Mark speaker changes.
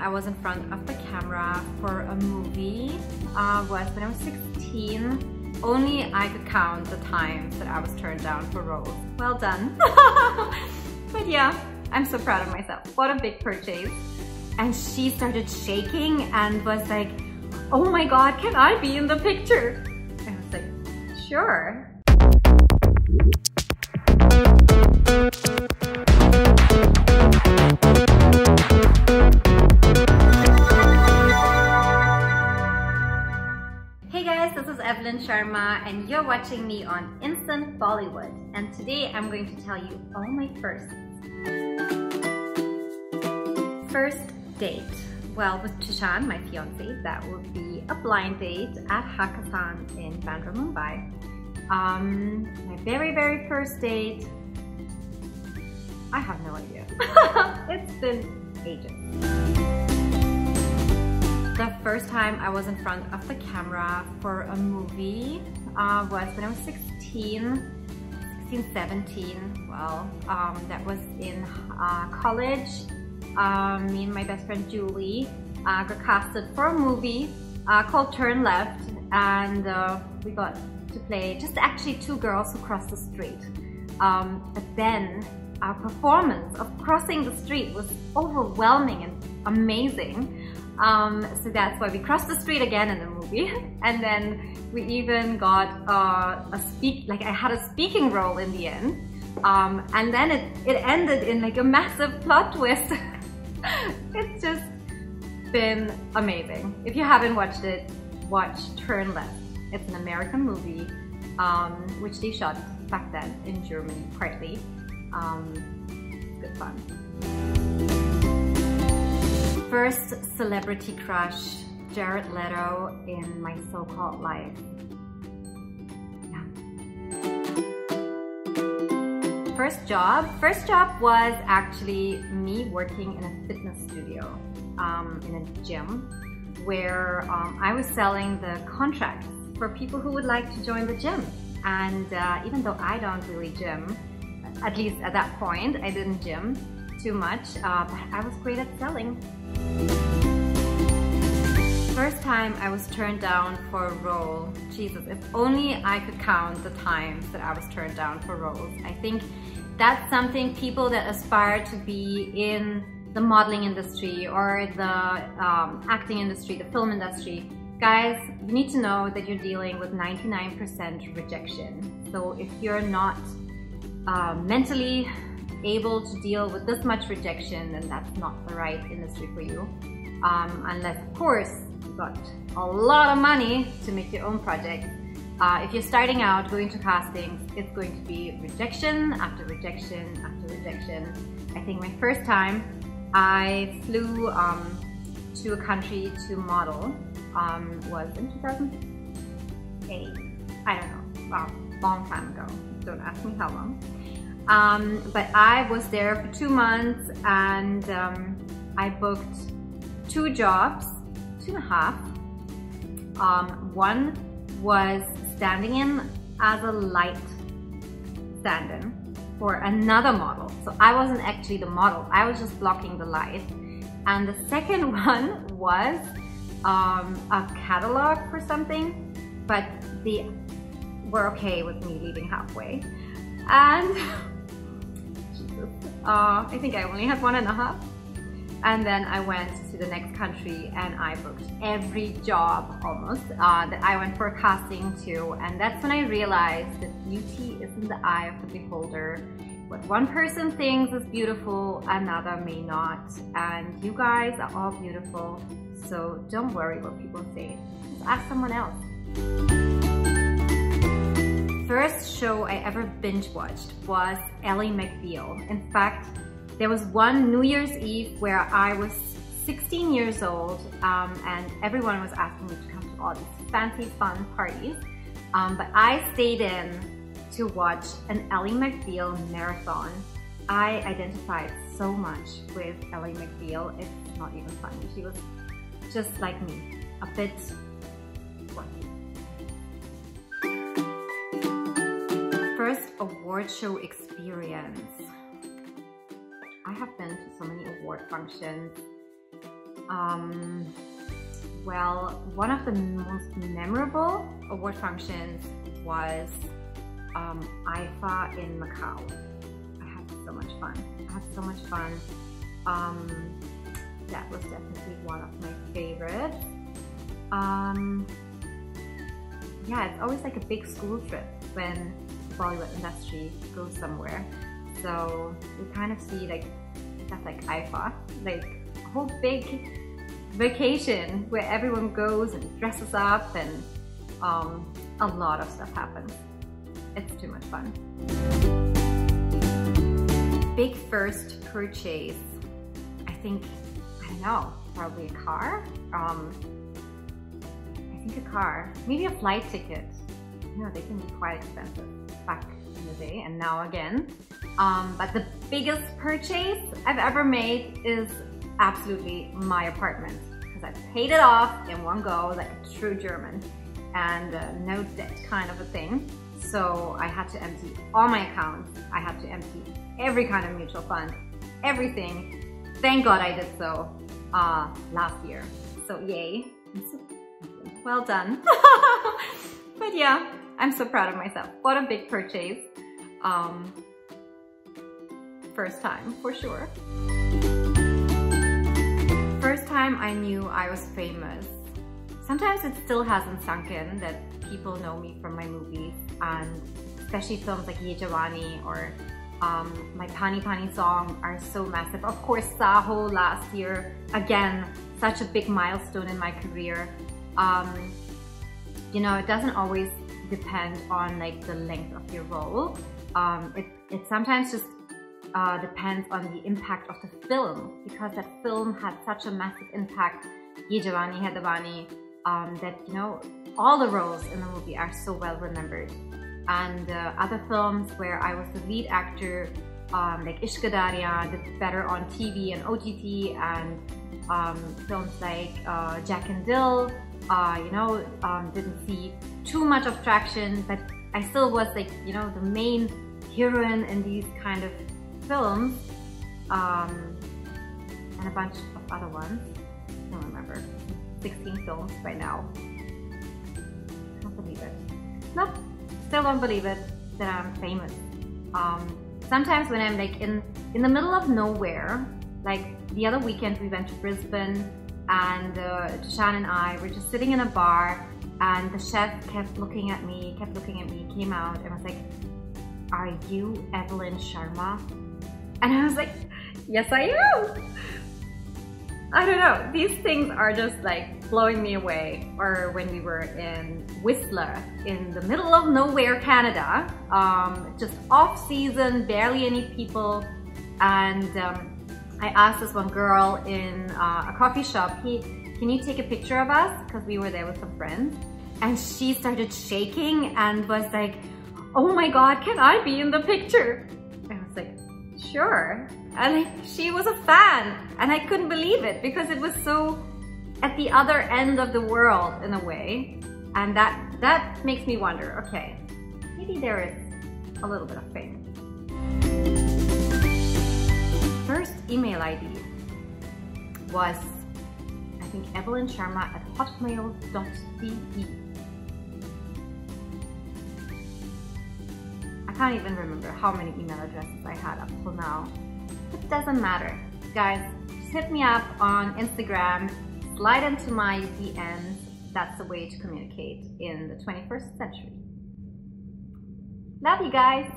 Speaker 1: I was in front of the camera for a movie was when I was 16. Only I could count the times that I was turned down for roles. Well done. But yeah, I'm so proud of myself. What a big purchase. And she started shaking and was like, oh my God, can I be in the picture? I was like, sure. Hey guys, this is Evelyn Sharma and you're watching me on Instant Bollywood. And today I'm going to tell you all my firsts. First date. Well, with Chishan, my fiance, that would be a blind date at Hakkasan in Bandra, Mumbai. My very first date, I have no idea. It's been ages. The first time I was in front of the camera for a movie was when I was 16, 17. Well, that was in college. Me and my best friend Julie got casted for a movie called Turn Left, and we got to play just actually two girls who crossed the street. But then our performance of crossing the street was overwhelming and amazing. So that's why we crossed the street again in the movie. And then we even got I had a speaking role in the end. And then it ended in like a massive plot twist. It's just been amazing. If you haven't watched it, watch Turn Left. It's an American movie, which they shot back then in Germany, partly. Good fun. First celebrity crush, Jared Leto in my so-called life. First job was actually me working in a fitness studio, in a gym, where I was selling the contracts for people who would like to join the gym. And even though I don't really gym, at least at that point, I didn't gym too much, but I was great at selling. First time I was turned down for a role, Jesus, if only I could count the times that I was turned down for roles. I think that's something people that aspire to be in the modeling industry or the acting industry, the film industry. Guys, you need to know that you're dealing with 99% rejection. So if you're not mentally able to deal with this much rejection, then that's not the right industry for you. Unless, of course, you've got a lot of money to make your own project. If you're starting out going to castings, it's going to be rejection after rejection after rejection. I think my first time I flew to a country to model was in 2008. I don't know, wow, long time ago. Don't ask me how long. But I was there for 2 months and I booked 2 jobs, 2.5. One was standing in as a light stand-in for another model. So I wasn't actually the model, I was just blocking the light. And the second one was a catalog for something, but they were okay with me leaving halfway. And Jesus, I think I only had 1.5. And then I went to the next country and I booked every job almost that I went for a casting to. And that's when I realized that beauty is in the eye of the beholder. What one person thinks is beautiful, another may not. And you guys are all beautiful, so don't worry what people say. Just ask someone else. First show I ever binge watched was Ally McBeal. In fact, there was one New Year's Eve where I was 16 years old and everyone was asking me to come to all these fancy fun parties. But I stayed in to watch an Ally McBeal marathon. I identified so much with Ally McBeal, it's not even funny. She was just like me, a bit quirky. First award show experience. I have been to so many award functions. Well, one of the most memorable award functions was IFA in Macau. I had so much fun. That was definitely one of my favorites. Yeah, it's always like a big school trip when the Bollywood industry goes somewhere. So we kind of see like stuff like IFA, like a whole big vacation where everyone goes and dresses up and a lot of stuff happens. It's too much fun. Big first purchase. I don't know, probably a car. I think a car, maybe a flight ticket. You know, they can be quite expensive back in the day and now again. But the biggest purchase I've ever made is absolutely my apartment, because I paid it off in one go like a true German, and no debt kind of a thing. So I had to empty all my accounts. I had to empty every kind of mutual fund, everything. Thank God I did so last year. So yay, well done. But yeah, I'm so proud of myself. What a big purchase. First time for sure. First time I knew I was famous. Sometimes it still hasn't sunk in that people know me from my movies, and especially films like Ye Jawani or my Pani Pani song are so massive. Of course, Saho last year, again, such a big milestone in my career. You know, it doesn't always depend on like the length of your role. It sometimes just depends on the impact of the film, because that film had such a massive impact, Ye Jawani Hai Deewani, that, you know, all the roles in the movie are so well remembered. And other films where I was the lead actor, like Ishq Dariya, did better on TV and OTT, and films like Jack and Dill, you know, didn't see too much of traction, but I still was like, you know, the main heroine in these kind of films, and a bunch of other ones. I don't remember. 16 films by now. Can't believe it. Nope, still don't believe it that I'm famous. Sometimes when I'm like in the middle of nowhere, like the other weekend we went to Brisbane, and Jashan and I were just sitting in a bar, and the chef kept looking at me, came out and was like, "Are you Evelyn Sharma?" And I was like, "Yes, I am." I don't know, these things are just like blowing me away. Or when we were in Whistler, in the middle of nowhere, Canada, just off season, barely any people, and I asked this one girl in a coffee shop, can you take a picture of us? Because we were there with some friends. And she started shaking and was like, "Oh my God, can I be in the picture?" And I was like, "Sure." And she was a fan, and I couldn't believe it, because it was so at the other end of the world in a way. And that makes me wonder, okay, maybe there is a little bit of fame. First email ID was, I think, Evelyn Sharma at hotmail.de. I can't even remember how many email addresses I had up till now. It doesn't matter. Guys, just hit me up on Instagram, slide into my DMs. That's the way to communicate in the 21st century. Love you guys.